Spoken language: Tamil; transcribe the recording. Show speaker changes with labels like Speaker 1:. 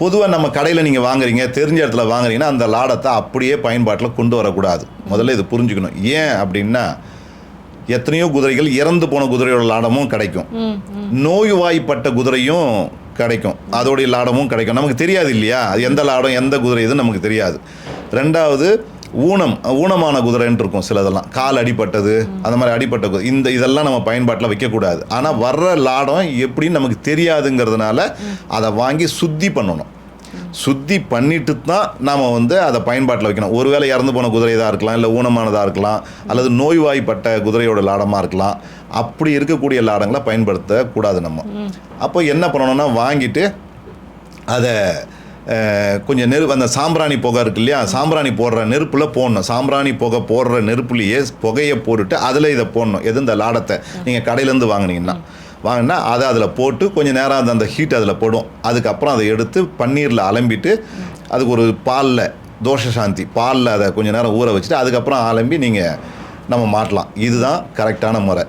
Speaker 1: பொதுவாக நம்ம கடையில் நீங்கள் வாங்குறீங்க, தெரிஞ்ச இடத்துல வாங்குறீங்கன்னா அந்த லாடத்தை அப்படியே பயன்பாட்டில் கொண்டு வரக்கூடாது. முதல்ல இது புரிஞ்சுக்கணும். ஏன் அப்படின்னா, எத்தனையோ குதிரைகள் இறந்து போன குதிரையோட லாடமும் கிடைக்கும், நோய்வாய்ப்பட்ட குதிரையும் கிடைக்கும், அதோடைய லாடமும் கிடைக்கும். நமக்கு தெரியாது இல்லையா, அது எந்த லாடம் எந்த குதிரை இதுன்னு நமக்கு தெரியாது. ரெண்டாவது, ஊனமான குதிரைன்னு இருக்கும் சிலதெல்லாம், கால் அடிப்பட்டது, அந்த மாதிரி அடிப்பட்ட குதிரை, இதெல்லாம் நம்ம பயன்பாட்டில் வைக்கக்கூடாது. ஆனால் வர்ற லாடம் எப்படின்னு நமக்கு தெரியாதுங்கிறதுனால அதை வாங்கி சுத்தி பண்ணணும். சுத்தி பண்ணிட்டு தான் நாம் அதை பயன்பாட்டில் வைக்கணும். ஒருவேளை இறந்து போன குதிரையாக இருக்கலாம், இல்லை ஊனமானதாக இருக்கலாம், அல்லது நோய்வாய்ப்பட்ட குதிரையோட லாடமாக இருக்கலாம். அப்படி இருக்கக்கூடிய லாடங்களை பயன்படுத்தக்கூடாது நம்ம. அப்போ என்ன பண்ணணும்னா, வாங்கிட்டு அதை கொஞ்சம் அந்த சாம்பிராணி புகை இருக்கு இல்லையா, சாம்பிராணி போடுற நெருப்பில் போடணும். சாம்பிராணி புகை போடுற நெருப்புலேயே புகையை போட்டுட்டு அதில் இதை போடணும். எது இந்த லாடத்தை நீங்கள் கடையிலேருந்து வாங்கினா அதை அதில் போட்டு கொஞ்சம் நேரம் அந்த ஹீட் அதில் போடும். அதுக்கப்புறம் அதை எடுத்து பன்னீரில் அலம்பிட்டு அதுக்கு ஒரு பாலில் தோஷ சாந்தி பாலில் அதை கொஞ்சம் நேரம் ஊற வச்சுட்டு அதுக்கப்புறம் அலம்பி நம்ம மாட்டலாம். இதுதான் கரெக்டான முறை.